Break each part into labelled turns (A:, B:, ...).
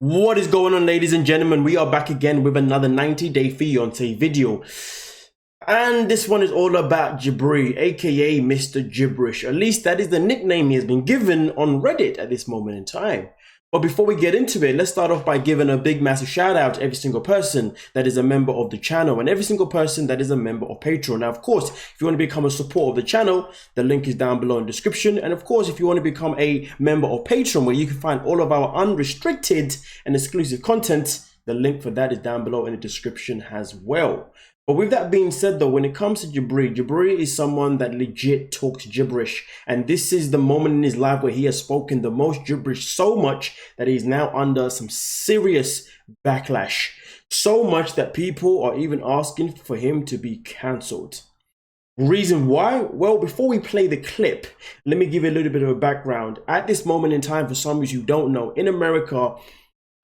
A: What is going on, ladies and gentlemen? We are back again with another 90-day fiance video. And this one is all about Jibri, aka Mr. Gibberish. At least that is the nickname he has been given on Reddit at this moment in time. But before we get into it, let's start off by giving a big massive shout out to every single person that is a member of the channel and every single person that is a member of Patreon. Now, of course, if you want to become a supporter of the channel, the link is down below in the description. And of course, if you want to become a member of Patreon, where you can find all of our unrestricted and exclusive content, the link for that is down below in the description as well. But with that being said though, when it comes to Jibri is someone that legit talks gibberish. And this is the moment in his life where he has spoken the most gibberish so much that he's now under some serious backlash. So much that people are even asking for him to be cancelled. Reason why? Well, before we play the clip, let me give you a little bit of a background. At this moment in time, for some of you who don't know, in America,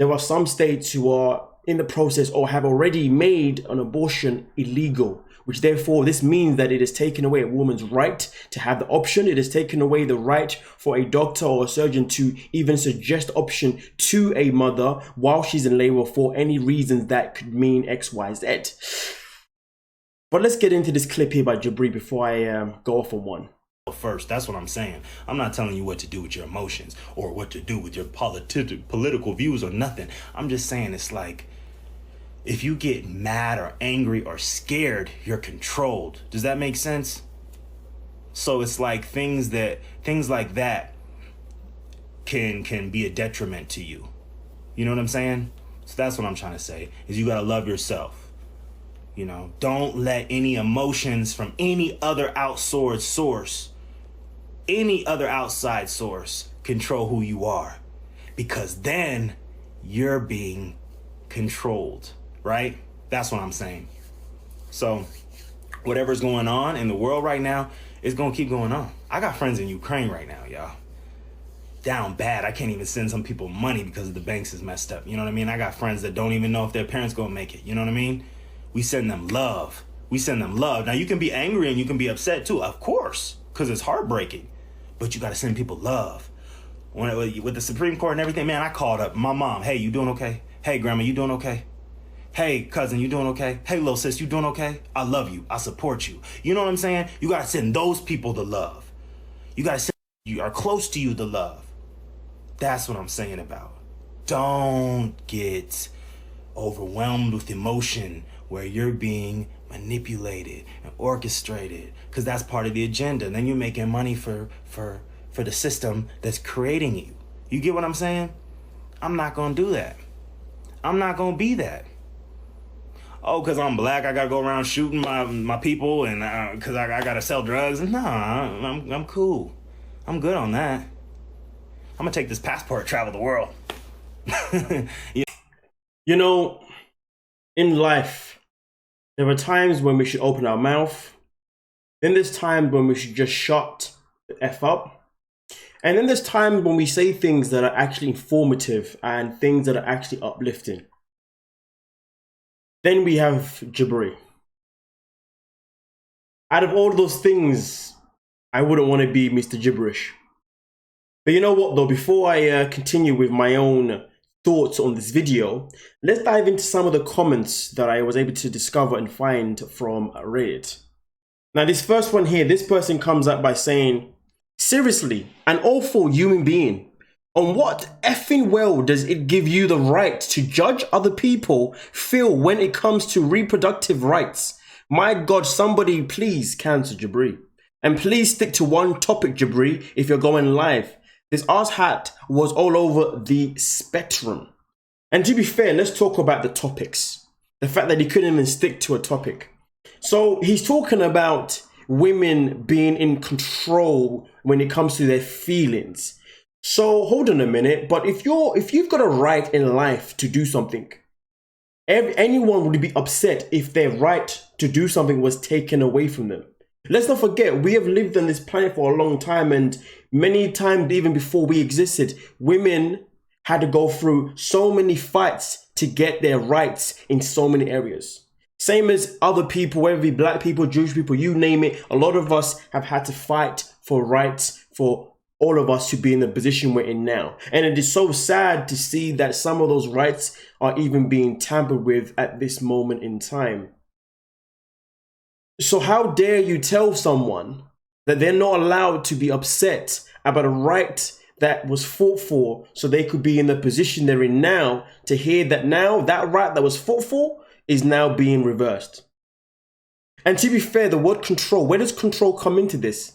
A: there are some states who are in the process or have already made an abortion illegal, which therefore this means that it has taken away a woman's right to have the option. It has taken away the right for a doctor or a surgeon to even suggest option to a mother while she's in labor for any reasons that could mean X, Y, Z. But let's get into this clip here by Jabri before I go off on one.
B: First, that's what I'm saying. I'm not telling you what to do with your emotions or what to do with your political views or nothing. I'm just saying it's like, if you get mad or angry or scared, you're controlled. Does that make sense? So it's like things like that can be a detriment to you. You know what I'm saying? So that's what I'm trying to say, is you gotta love yourself. You know, don't let any emotions from any other outside source control who you are, because then you're being controlled. Right? That's what I'm saying. So whatever's going on in the world right now is going to keep going on. I got friends in Ukraine right now, y'all. Down bad. I can't even send some people money because the banks is messed up. You know what I mean? I got friends that don't even know if their parents going to make it. You know what I mean? We send them love. We send them love. Now, you can be angry and you can be upset too, of course, because it's heartbreaking. But you got to send people love. With the Supreme Court and everything, man, I called up my mom. Hey, you doing okay? Hey, grandma, you doing okay? Hey, cousin, you doing okay? Hey, little sis, you doing okay? I love you. I support you. You know what I'm saying? You got to send those people the love. You got to send you are close to you the love. That's what I'm saying about. Don't get overwhelmed with emotion where you're being manipulated and orchestrated, because that's part of the agenda. And then you're making money for the system that's creating you. You get what I'm saying? I'm not going to do that. I'm not going to be that. Oh, because I'm black, I got to go around shooting my people and because I got to sell drugs. Nah, I'm cool. I'm good on that. I'm going to take this passport, travel the world. Yeah.
A: You know, in life, there are times when we should open our mouth. Then there's times when we should just shut the F up. And then there's times when we say things that are actually informative and things that are actually uplifting. Then we have Jibri. Out of all those things, I wouldn't want to be Mr. Gibberish. But you know what though, before I continue with my own thoughts on this video, let's dive into some of the comments that I was able to discover and find from Reddit. Now this first one here, this person comes up by saying, seriously, an awful human being. On what effing world does it give you the right to judge other people feel when it comes to reproductive rights? My God, somebody please cancel Jabri. And please stick to one topic, Jabri, if you're going live. This ass hat was all over the spectrum. And to be fair, let's talk about the topics. The fact that he couldn't even stick to a topic. So he's talking about women being in control when it comes to their feelings. So hold on a minute, but if you've got a right in life to do something, anyone would be upset if their right to do something was taken away from them. Let's not forget, we have lived on this planet for a long time, and many times even before we existed, women had to go through so many fights to get their rights in so many areas. Same as other people, whether it be black people, Jewish people, you name it, a lot of us have had to fight for rights, for all of us to be in the position we're in now. And it is so sad to see that some of those rights are even being tampered with at this moment in time. So how dare you tell someone that they're not allowed to be upset about a right that was fought for so they could be in the position they're in now, to hear that now that right that was fought for is now being reversed. And to be fair, the word control, where does control come into this?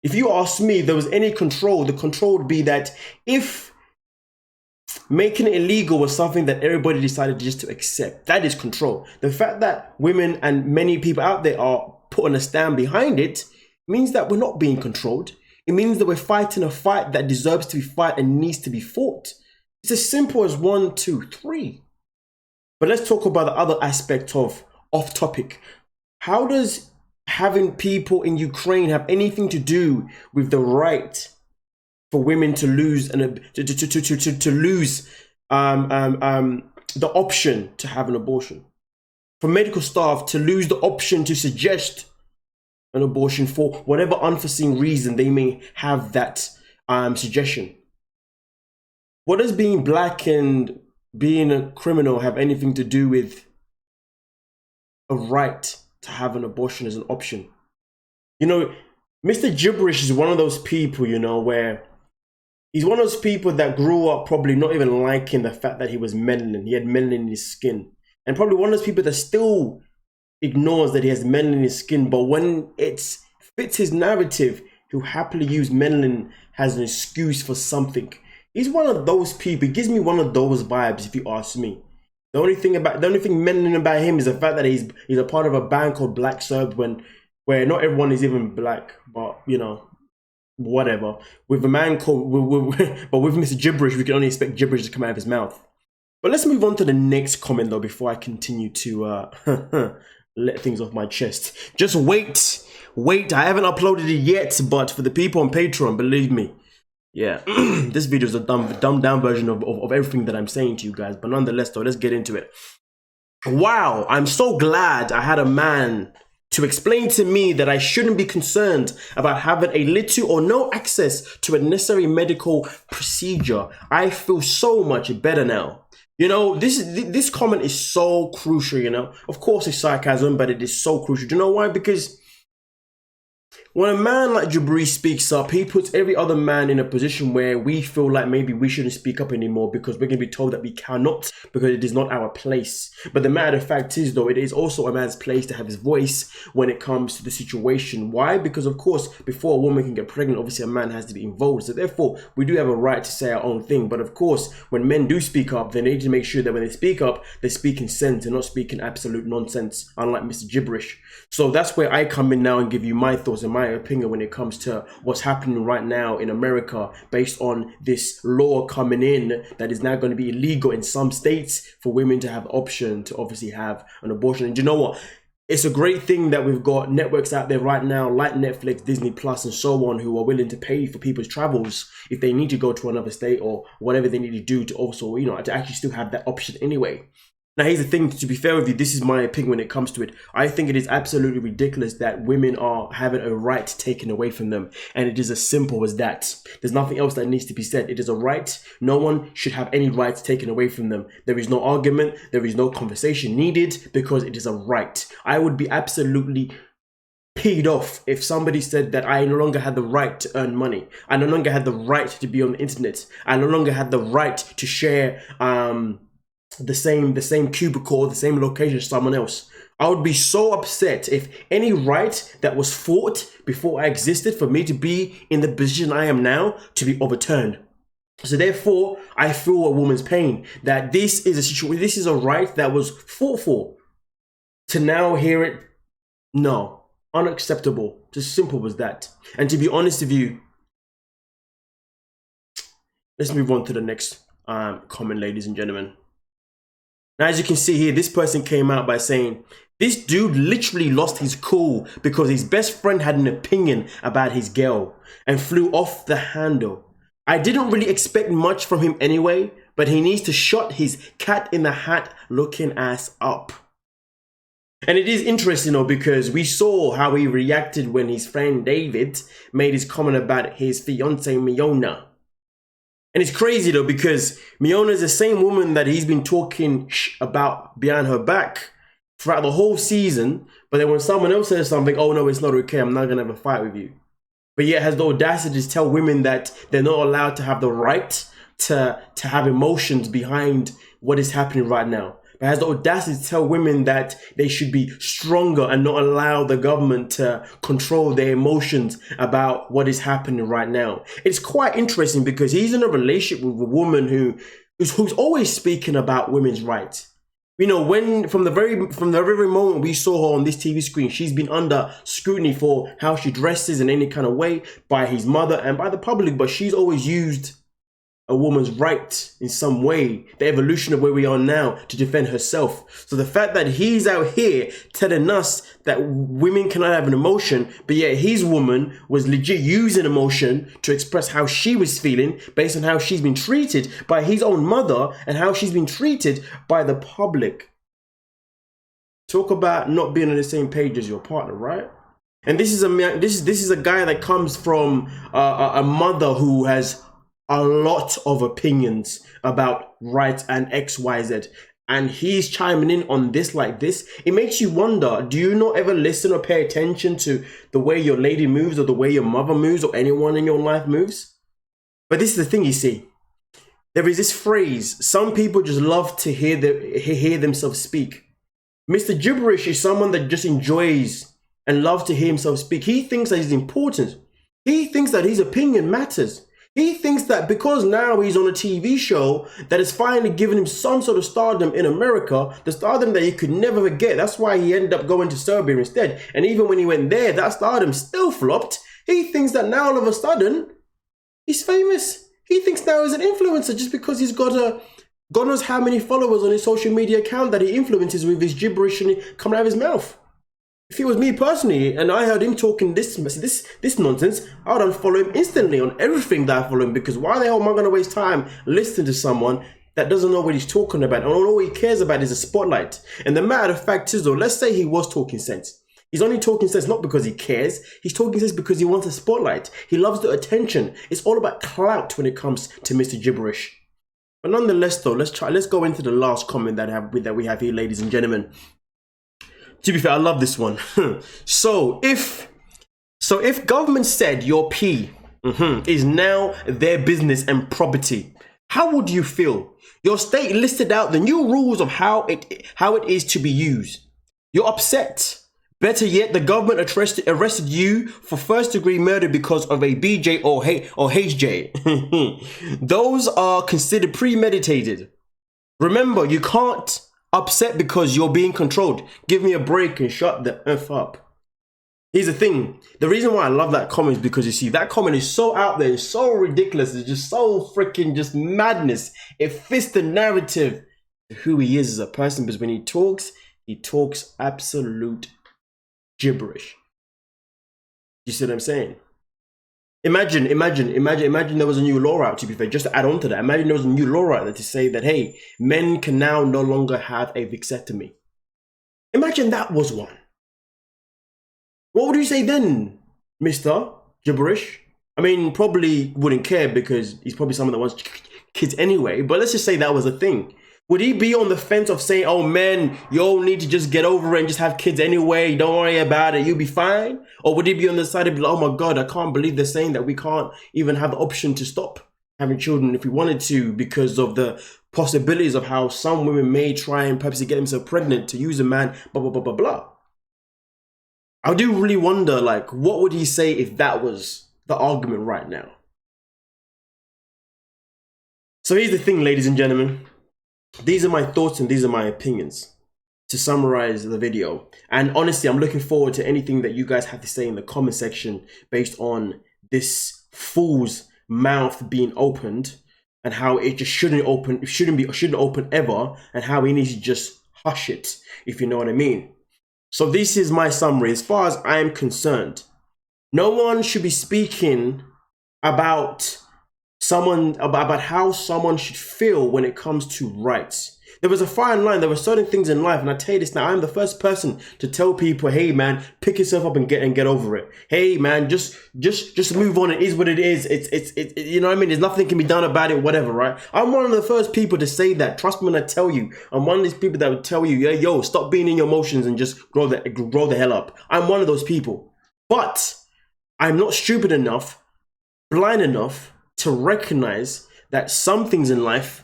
A: If you ask me, if there was any control, the control would be that if making it illegal was something that everybody decided just to accept, that is control. The fact that women and many people out there are putting a stand behind it means that we're not being controlled. It means that we're fighting a fight that deserves to be fought and needs to be fought. It's as simple as 1, 2, 3. But let's talk about the other aspect of off topic. How does having people in Ukraine have anything to do with the right for women to lose and to lose the option to have an abortion? For medical staff to lose the option to suggest an abortion for whatever unforeseen reason they may have that suggestion. What does being black and being a criminal have anything to do with a right to have an abortion as an option? You know, Mr. Gibberish is one of those people, you know, where he's one of those people that grew up probably not even liking the fact that he was melanin. He had melanin in his skin. And probably one of those people that still ignores that he has melanin in his skin, but when it fits his narrative, he'll happily use melanin as an excuse for something. He's one of those people. He gives me one of those vibes, if you ask me. The only thing melanin about him is the fact that he's a part of a band called Black Serb, where not everyone is even black, but you know, whatever. With a man called, but with Mr. Gibberish, we can only expect gibberish to come out of his mouth. But let's move on to the next comment though, before I continue to let things off my chest. Just wait. I haven't uploaded it yet, but for the people on Patreon, believe me, yeah, this video is a dumbed down version of everything that I'm saying to you guys. But nonetheless, though, let's get into it. Wow, I'm so glad I had a man to explain to me that I shouldn't be concerned about having a little or no access to a necessary medical procedure. I feel so much better now. You know, this comment is so crucial, you know. Of course it's sarcasm, but it is so crucial. Do you know why? Because when a man like Jabri speaks up, he puts every other man in a position where we feel like maybe we shouldn't speak up anymore because we're going to be told that we cannot, because it is not our place. But the matter of fact is, though, it is also a man's place to have his voice when it comes to the situation. Why? Because, of course, before a woman can get pregnant, obviously a man has to be involved. So therefore, we do have a right to say our own thing. But of course, when men do speak up, they need to make sure that when they speak up, they speak in sense and not speaking absolute nonsense, unlike Mr. Gibberish. So that's where I come in now and give you my thoughts and my opinion when it comes to what's happening right now in America based on this law coming in that is now going to be illegal in some states for women to have the option to obviously have an abortion. And you know what? It's a great thing that we've got networks out there right now like Netflix, Disney Plus and so on who are willing to pay for people's travels if they need to go to another state or whatever they need to do to also, you know, to actually still have that option anyway. Now, here's the thing, to be fair with you, this is my opinion when it comes to it. I think it is absolutely ridiculous that women are having a right taken away from them. And it is as simple as that. There's nothing else that needs to be said. It is a right. No one should have any rights taken away from them. There is no argument. There is no conversation needed because it is a right. I would be absolutely peed off if somebody said that I no longer had the right to earn money. I no longer had the right to be on the internet. I no longer had the right to share, the same cubicle or the same location as someone else. I would be so upset if any right that was fought before I existed for me to be in the position I am now to be overturned. So therefore, I feel a woman's pain that this is a situation, this is a right that was fought for. To now hear it, no, unacceptable. Just simple as that. And to be honest with you, let's move on to the next comment, ladies and gentlemen. Now, as you can see here, this person came out by saying, this dude literally lost his cool because his best friend had an opinion about his girl and flew off the handle. I didn't really expect much from him anyway, but he needs to shut his cat in the hat looking ass up. And it is interesting though, because we saw how he reacted when his friend David made his comment about his fiance Miona. And it's crazy though, because Miona is the same woman that he's been talking about behind her back throughout the whole season. But then when someone else says something, oh no, it's not okay, I'm not gonna have a fight with you. But yet has the audacity to tell women that they're not allowed to have the right to have emotions behind what is happening right now. But has the audacity to tell women that they should be stronger and not allow the government to control their emotions about what is happening right now. It's quite interesting because he's in a relationship with a woman who's always speaking about women's rights. You know, when from the very moment we saw her on this TV screen, she's been under scrutiny for how she dresses in any kind of way by his mother and by the public, but she's always used a woman's right in some way, the evolution of where we are now, to defend herself. So the fact that he's out here telling us that women cannot have an emotion, but yet his woman was legit using emotion to express how she was feeling based on how she's been treated by his own mother and how she's been treated by the public. Talk about not being on the same page as your partner, right? And this is a guy that comes from a mother who has a lot of opinions about rights and XYZ, and he's chiming in on this like this. It makes you wonder, do you not ever listen or pay attention to the way your lady moves or the way your mother moves or anyone in your life moves? But this is the thing, you see. There is this phrase, some people just love to hear themselves speak. Mr. Gibberish is someone that just enjoys and loves to hear himself speak. He thinks that he's important. He thinks that his opinion matters. He thinks that because now he's on a TV show that has finally given him some sort of stardom in America, the stardom that he could never get. That's why he ended up going to Serbia instead. And even when he went there, that stardom still flopped. He thinks that now all of a sudden, he's famous. He thinks now he's an influencer just because he's got God knows how many followers on his social media account that he influences with his gibberish and coming out of his mouth. If it was me personally and I heard him talking this nonsense, I would unfollow him instantly on everything that I follow him, because why the hell am I going to waste time listening to someone that doesn't know what he's talking about and all he cares about is a spotlight? And the matter of fact is though, let's say he was talking sense. He's only talking sense not because he cares, he's talking sense because he wants a spotlight. He loves the attention. It's all about clout when it comes to Mr. Gibberish. But nonetheless though, let's go into the last comment that we have here, ladies and gentlemen. To be fair, I love this one. So if government said your pee is now their business and property, how would you feel? Your state listed out the new rules of how it is to be used. You're upset. Better yet, the government arrested you for first-degree murder because of a BJ or HJ. Those are considered premeditated. Remember, you can't upset because you're being controlled. Give me a break and shut the F up. Here's the thing. The reason why I love that comment is because you see, that comment is so out there, it's so ridiculous, it's just so freaking just madness. It fits the narrative of who he is as a person, because when he talks absolute gibberish. You see what I'm saying? Imagine there was a new law out, to be fair, just to add on to that. Imagine there was a new law out there to say that, hey, men can now no longer have a vasectomy. Imagine that was one. What would you say then, Mr. Gibberish? I mean, probably wouldn't care because he's probably someone that wants kids anyway, but let's just say that was a thing. Would he be on the fence of saying, oh man, you all need to just get over it and just have kids anyway, don't worry about it, you'll be fine? Or would he be on the side of like, oh my God, I can't believe they're saying that we can't even have the option to stop having children if we wanted to because of the possibilities of how some women may try and purposely get themselves pregnant to use a man, blah, blah, blah, blah, blah. I do really wonder, like, what would he say if that was the argument right now? So here's the thing, ladies and gentlemen. These are my thoughts and these are my opinions to summarize the video. And honestly, I'm looking forward to anything that you guys have to say in the comment section based on this fool's mouth being opened and how it just shouldn't open ever, and how he needs to just hush it, if you know what I mean. So this is my summary. As far as I am concerned, no one should be speaking about how someone should feel when it comes to rights. There was a fine line. There were certain things in life, and I tell you this now, I'm the first person to tell people, hey man, pick yourself up and get over it. Hey man, just move on. It is what it is. It's you know what I mean? There's nothing can be done about it, whatever, right? I'm one of the first people to say that. Trust me when I tell you. I'm one of these people that would tell you, yeah, yo, stop being in your emotions and just grow the hell up. I'm one of those people. But I'm not stupid enough, blind enough to recognize that some things in life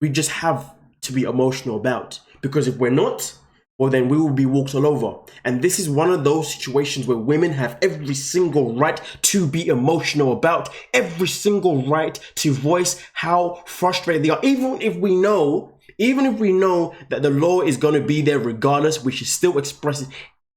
A: we just have to be emotional about, because if we're not, well then we will be walked all over. And this is one of those situations where women have every single right to be emotional about, every single right to voice how frustrated they are, even if we know that the law is going to be there regardless, we should still express it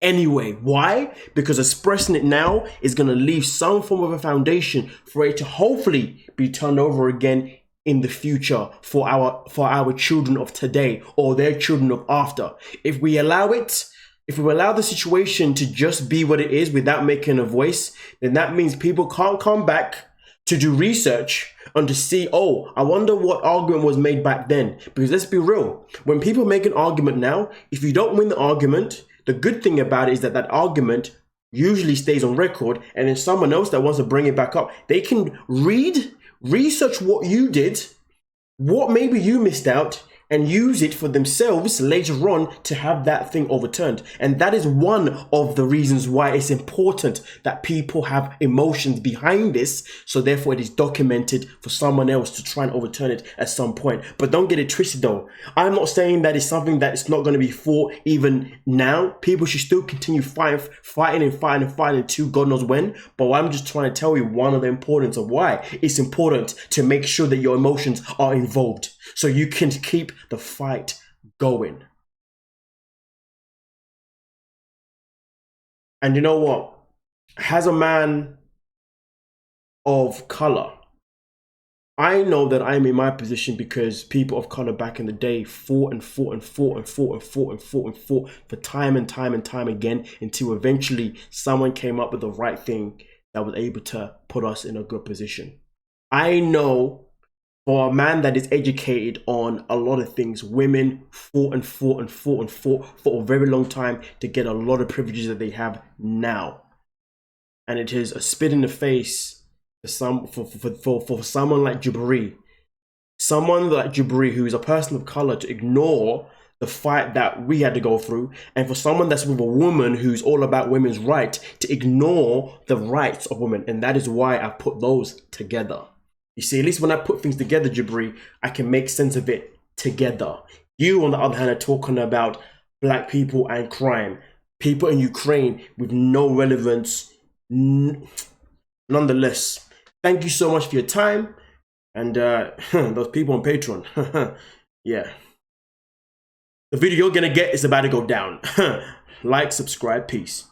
A: anyway. Why? Because expressing it now is going to leave some form of a foundation for it to hopefully be turned over again in the future for our children of today or their children of after. If we allow the situation to just be what it is without making a voice, then that means people can't come back to do research and to see, oh, I wonder what argument was made back then. Because let's be real, when people make an argument now, if you don't win the argument, the good thing about it is that that argument usually stays on record, and then someone else that wants to bring it back up, they can research what you did, what maybe you missed out, and use it for themselves later on to have that thing overturned. And that is one of the reasons why it's important that people have emotions behind this, so therefore it is documented for someone else to try and overturn it at some point. But don't get it twisted though. I'm not saying that it's something that is not going to be fought even now. People should still continue fighting to God knows when. But I'm just trying to tell you one of the importance of why it's important to make sure that your emotions are involved, so you can keep the fight going. And you know what? As a man of color, I know that I'm in my position because people of color back in the day fought for time and time again, until eventually someone came up with the right thing that was able to put us in a good position. I know for a man that is educated on a lot of things, women fought for a very long time to get a lot of privileges that they have now. And it is a spit in the face for someone like Jibri. Someone like Jibri, who is a person of color, to ignore the fight that we had to go through. And for someone that's with a woman who's all about women's rights, to ignore the rights of women. And that is why I put those together. You see, at least when I put things together, Jibri, I can make sense of it together. You, on the other hand, are talking about black people and crime. People in Ukraine with no relevance. Nonetheless, thank you so much for your time. And those people on Patreon. Yeah. The video you're going to get is about to go down. Like, subscribe, peace.